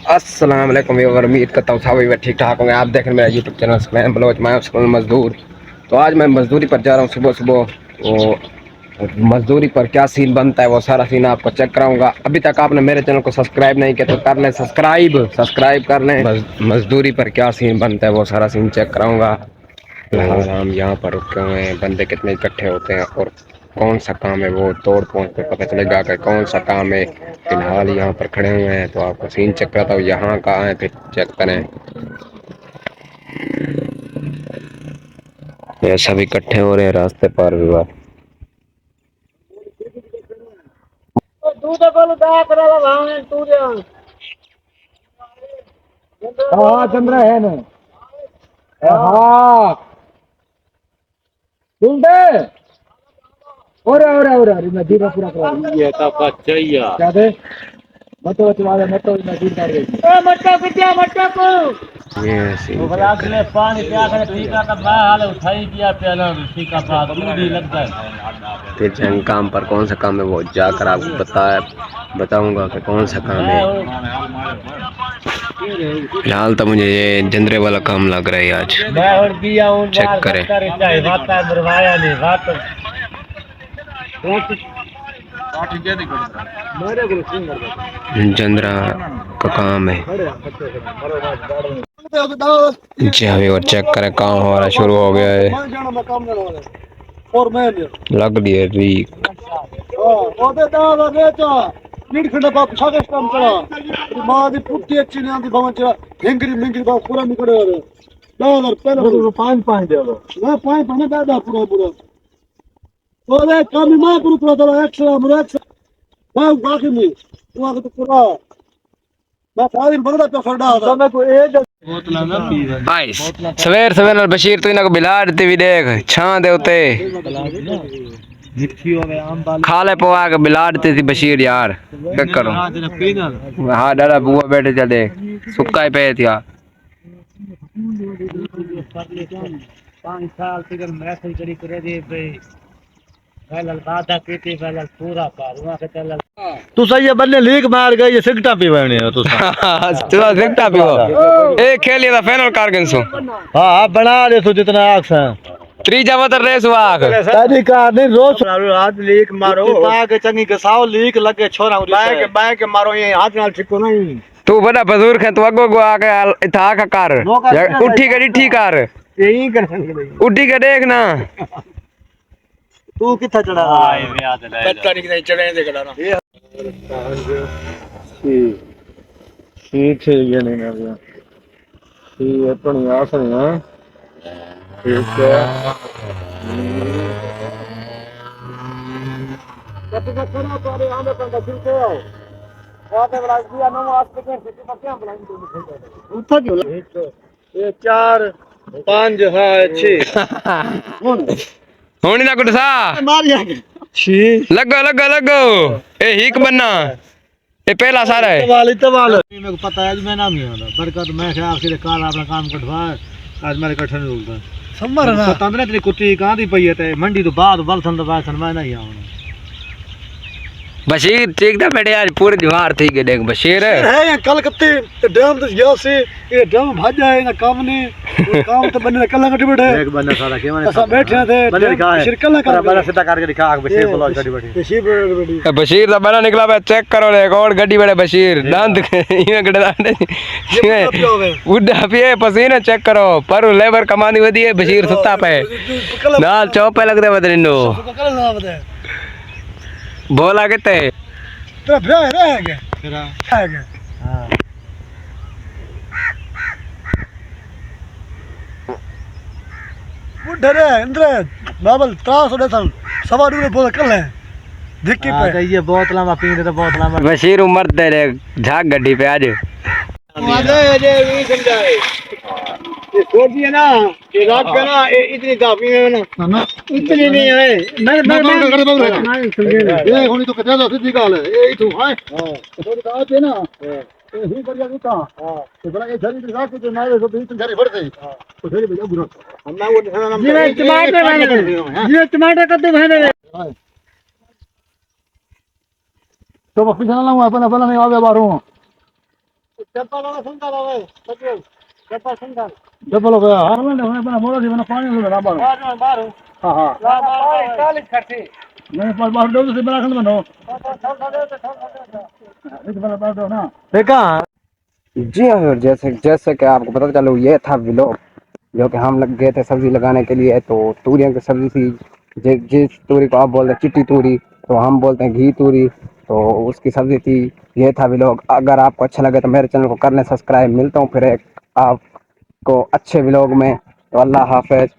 अस्सलाम वालेकुम व्यूअर, उम्मीद करता हूँ सभी ठीक ठाक होंगे। आप देख रहे हैं मेरा यूट्यूब चैनल स्लैम बलोच, मैं स्कूल मजदूर। तो आज मैं मजदूरी पर जा रहा हूँ सुबह सुबह। तो मजदूरी पर क्या सीन बनता है वो सारा सीन आपको चेक कराऊंगा। अभी तक आपने मेरे चैनल को सब्सक्राइब नहीं किया तो कर लें, सब्सक्राइब कर लें। मजदूरी पर क्या सीन बनता है वो सारा सीन चेक कराऊंगा। फिलहाल हम यहाँ पर रुके हुए हैं, बंदे कितने इकट्ठे होते हैं और कौन सा काम है वो तोड़ पहुँच पे पता चलेगा कि कौन सा काम है। फिलहाल यहाँ पर खड़े हुए हैं तो आपको सीन चेक कराता हूँ। यहाँ कहाँ है फिर चेक करें। ये सब इकट्ठे हो रहे हैं रास्ते पर भी बात। हाँ चंद्र है ना। हाँ और नदी का पूरा करा ये तो बच्चा ही है क्या दे मतो वाले मतो नदी कर रही है मट्टा पिटिया मट्टा को ये सीन ले पानी पिया कर ठीक है मैं हाल उठाई दिया पहला उसी का बाद दूध ही लगता है। फिर जंग काम पर कौन सा काम है वो जाकर आपको बताऊंगा कि कौन सा काम है। फिलहाल तो मुझे ये जंदरे वाला काम लग रहा है आज। चेक करें। जंदरा का काम है जी। अभी और चेक करें काम हमारा शुरू हो गया है। लग दिए रीक खंड बाप छागे काम चला मादी पुट्टी अच्छी नहीं आती भवन चला हेंगरी मिंगरी बाप पूरा निकले वाले दादा पहले पांच पांच दे दो मैं पांच पांच दादा पूरा पूरा ओले काम मैं पूरा पूरा दादा एक्स्ट्रा मुरा एक्स्ट्रा मैं बाकी में वो आगे तो पूरा मैं सारी बंदा पे फड़ा था मैं को ए बोतला ना पी भाई सवेर सवेर बशीर तू इना को बिला देती भी देख छां दे उते मिर्ची हो गया आम बाल खा ले पवा के बिला देती थी बशीर यार क्या करूं। हां डाला बुआ बैठे चल देख सुक्का ही पे थी यार 5 साल तक मैं सही करी करे दे भाई पहले बादा पीती पहले पूरा पारुआ के चल तू सही है बल्ले लीक मार गई ये सिगटा पीवणे हो तू तू सिगटा पीवो ए खेलिए दा फाइनल कारगन सो हां बना दे तू जितना आख त्रीजा वतर रेस वाक तारी का नहीं रोज हाथ लीक मारो पाग चंगी गसाओ लीक लगे छोरा बाय के मारो ये हाथ नाल ठिको नहीं तू बड़ा बुजुर्ग है तू अगो गो आके था का कर उठी के ठीक कर यही कर उठी के देख ना तू किथा चढ़ा पता नहीं चढ़ने दे गड़ा ना ठीक है ये नहीं ना ठीक है तो नहीं आ सकना ठीक है कब तक खड़ा करे हमें पंदा ठीक है वाटे वाला दिया नो आज के सिटी पर क्या बुलाएंगे उठा क्यों ये 4 5 है 6 होनी ना कुछ सा मार जाएगा छी लगो ए हिक बनना ये पहला सारा है तवाल मेरे को पता है आज मैं नाम ही वाला बरकत मैं खराब से काल अपना काम कटवा आज मेरे कठन होगा समर ना पता नहीं तेरी कुत्ती कहां दी पई है ते मंडी तो बाद बलसन तो बासन मैं नहीं आऊं बशीर ठीक था बेटे आज पूरी दीवार थी के देख बशीर है कलकत्ते डैम तो गया से ये डैम भाजा है ना काम ने काम तो बनने कल गटी बैठे एक बंदा सारा के माने सब बैठे थे बशीर कल कर बड़ा सीधा करके दिखा बशीर बोलो गड़ी बैठी बशीर दा बना निकला बे चेक करो रे और गड्डी बैठे बशीर दांत ये गड्ढा उड़ा पिए पसीना चेक करो पर लेबर कमानी वदी है बशीर सुता पे नाल चौपे लगदे बदरिनो बोला कितने तो रह गया हां बुढ़े रे इंद्र बाबल त्रास होने सन सवा दूर बोल कर ले दिक्की पे ये बहुत लंबा पीने तो बहुत लंबा बशीर उम्र दे रे झाग गड्डी पे आज ये समझाए ये छोड़ ना ये रात का ना इतनी काफी है ना इतनी नहीं है मैं ये होनी तो कितना सीधी गाल है ये तू है हां तो बात है ना ही कर जाता हां तो बड़ा ये झरी के साथ तो मारे तो बीच झरी भर गई तो झरी भैया बुरा हम ना वो ये टमाटर कद्दू बहने तो वापस चला लाऊं अपन नहीं आ गया बाहरों चप्पल वाला सुनता रहो सचिव चप्पल सुनता चप्पल हो गया हां मैंने बना मोड़ा दी मैंने पानी में ना बाहर बाहर हां हां बाहर 40 खट्टी नहीं पर बाहर दो से बना खंड बनो इस बना बाहर दो ना देखा। जी हाँ और जैसे जैसे कि आपको पता चलो ये था व्लॉग जो कि हम लग गए थे सब्जी लगाने के लिए। तो तूरियों की सब्जी थी, जिस तूरी को आप बोलते हैं चिट्टी तूरी, तो हम बोलते हैं घी तूरी, तो उसकी सब्जी थी। ये था व्लॉग। अगर आपको अच्छा लगे तो मेरे चैनल को कर लें सब्सक्राइब। मिलता हूँ फिर एक आपको अच्छे व्लॉग में। तो अल्लाह हाफिज।